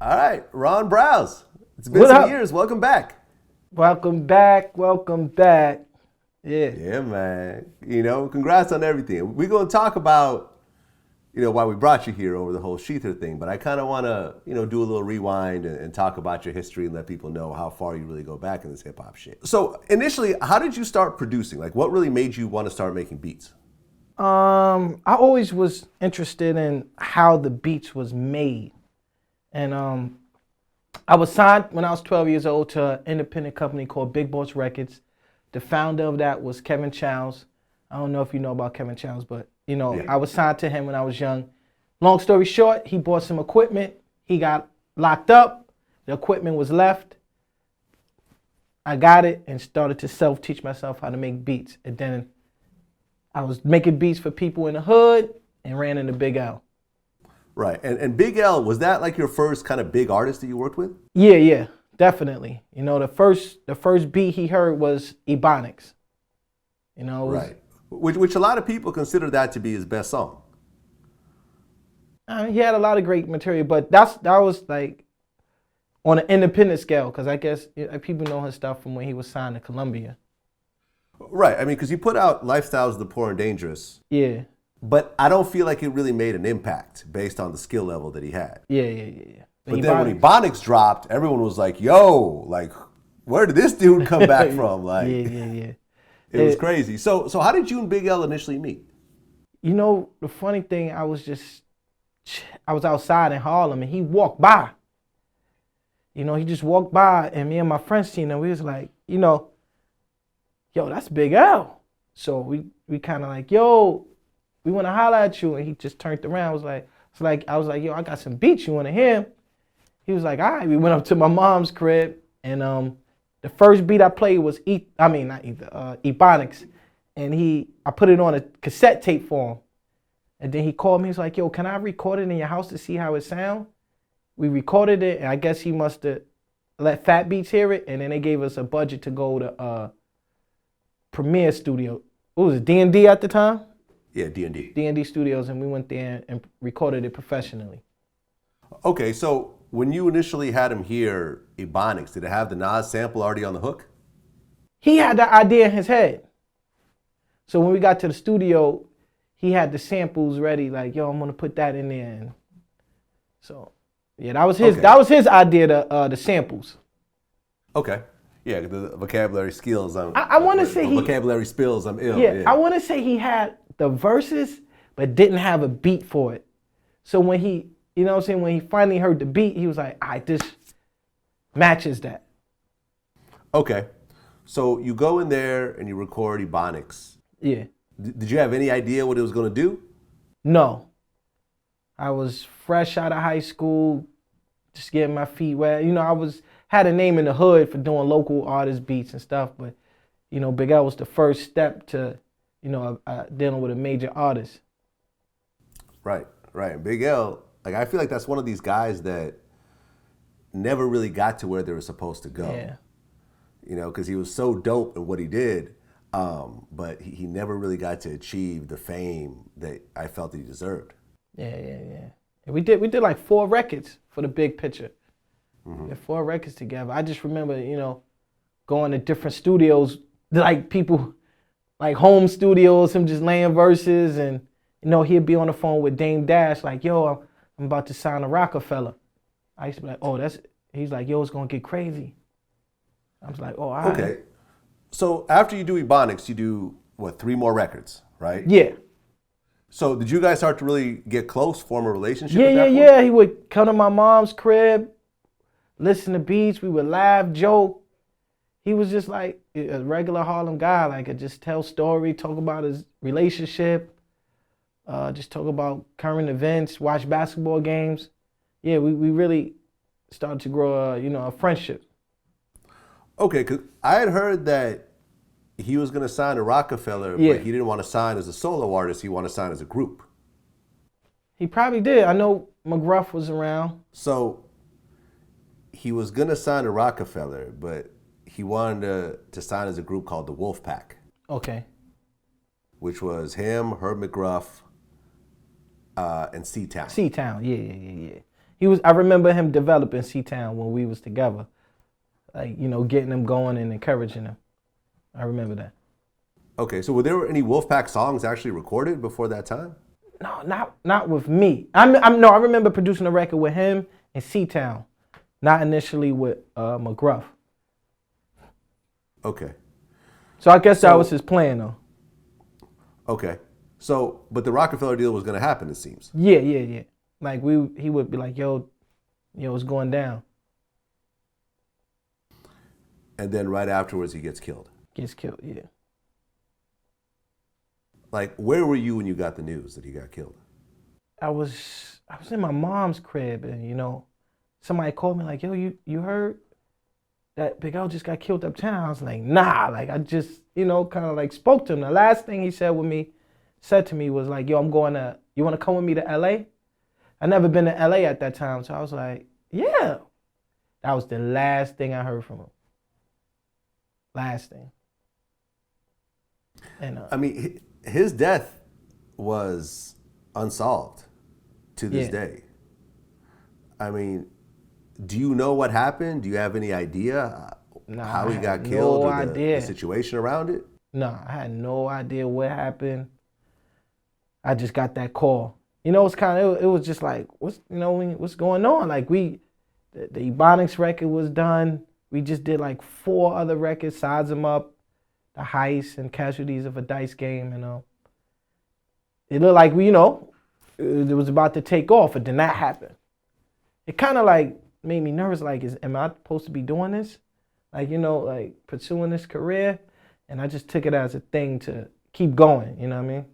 All right, Ron Browz. It's been What some up? years. Welcome back. Welcome back. Welcome back. Yeah. Yeah, man. Congrats on everything. We're going to talk about, why we brought you here over the whole Sheether thing, but I kind of want to, do a little rewind and talk about your history and let people know how far you really go back in this hip hop shit. So initially, how did you start producing? Like, what really made you want to start making beats? I always was interested in how the beats was made. And I was signed when I was 12 years old to an independent company called Big Boss Records. The founder of that was Kevin Childs. I don't know if you know about Kevin Childs, but I was signed to him when I was young. Long story short, he bought some equipment. He got locked up. The equipment was left. I got it and started to self-teach myself how to make beats. And then I was making beats for people in the hood and ran into Big L. Right. And Big L, was that like your first kind of big artist that you worked with? Yeah, definitely. The first beat he heard was Ebonics. Right. Which a lot of people consider that to be his best song. He had a lot of great material, but that was like on an independent scale, because I guess people know his stuff from when he was signed to Columbia. Right. I mean, because he put out Lifestyles of the Poor and Dangerous. Yeah. But I don't feel like it really made an impact based on the skill level that he had. Yeah. But then when Ebonics dropped, everyone was like, yo, like, where did this dude come back from? Like, yeah. It was crazy. So how did you and Big L initially meet? The funny thing, I was outside in Harlem and he walked by. He just walked by and me and my friends seen him. We was like, yo, that's Big L. So we kind of like, yo, we want to holler at you. And he just turned around. I was like, yo, I got some beats. You want to hear him? He was like, all right. We went up to my mom's crib and the first beat I played was Ebonics. And I put it on a cassette tape for him. And then he called me. He was like, yo, can I record it in your house to see how it sound? We recorded it, and I guess he must have let Fat Beats hear it, and then they gave us a budget to go to Premiere Studio. What was it, D&D at the time? Yeah, D&D. D&D Studios, and we went there and recorded it professionally. Okay, so when you initially had him hear Ebonics, did it have the Nas sample already on the hook? He had the idea in his head. So when we got to the studio, he had the samples ready, like, yo, I'm gonna put that in there. And so, yeah, that was his. Okay. That was his idea. The samples. Okay. Yeah, the vocabulary skills. I want to say vocabulary spills. I'm ill. Yeah, I want to say he had the verses, but didn't have a beat for it. So when he, when he finally heard the beat, he was like, all right, this matches that. Okay. So you go in there and you record Ebonics. Yeah. Did you have any idea what it was going to do? No. I was fresh out of high school, just getting my feet wet. Had a name in the hood for doing local artist beats and stuff, but, Big L was the first step to, dealing with a major artist. Right. Big L, like, I feel like that's one of these guys that never really got to where they were supposed to go. Yeah. Because he was so dope at what he did. But he never really got to achieve the fame that I felt that he deserved. Yeah. And we did like 4 records for the big picture. Mm-hmm. We did 4 records together. I just remember, going to different studios, like people, like home studios, him just laying verses, and he'd be on the phone with Dame Dash, like, yo, I'm about to sign a Roc-A-Fella. I used to be like, oh, he's like, yo, it's gonna get crazy. I was like, oh, all right. Okay. So after you do Ebonics, you do, 3 more records, right? Yeah. So did you guys start to really get close, form a relationship at that point? Yeah. He would come to my mom's crib, listen to beats, we would laugh, joke. He was just like a regular Harlem guy, like could just tell story, talk about his relationship, just talk about current events, watch basketball games. Yeah, we really started to grow a friendship. Okay, because I had heard that he was going to sign to Roc-A-Fella, but he didn't want to sign as a solo artist. He wanted to sign as a group. He probably did. I know McGruff was around. So he was going to sign to Roc-A-Fella, but he wanted to sign as a group called the Wolf Pack. Okay. Which was him, Herb McGruff, and C-Town. C-Town, yeah. I remember him developing C-Town when we was together. Like, you know, getting him going and encouraging him. I remember that. Okay, so were there any Wolfpack songs actually recorded before that time? No, not with me. I remember producing a record with him and C-Town, not initially with McGruff. Okay. So I guess that was his plan, though. Okay. So, but the Roc-A-Fella deal was going to happen, it seems. Yeah. Like he would be like, yo, it's going down. And then right afterwards, he gets killed. Gets killed, yeah. Like, where were you when you got the news that he got killed? I was in my mom's crib, and you know, somebody called me like, yo, you heard that Big L just got killed uptown? I was like, nah. Like, I just, you know, kind of like spoke to him. The last thing he said to me was like, yo, you want to come with me to LA? I never been to LA at that time, so I was like, yeah. That was the last thing I heard from him. Last thing. And I mean, his death was unsolved to this day. I mean, do you know what happened? Do you have any idea how he got killed or the situation around it? No, I had no idea what happened. I just got that call. You know, it was just like, what's going on? Like the Ebonics record was done. We just did like 4 other records, Size 'Em Up, The Heist, and Casualties of a Dice Game. It looked like it was about to take off, and then that happened. It kind of like made me nervous. Like, am I supposed to be doing this? Like, you know, like pursuing this career? And I just took it as a thing to keep going. You know what I mean?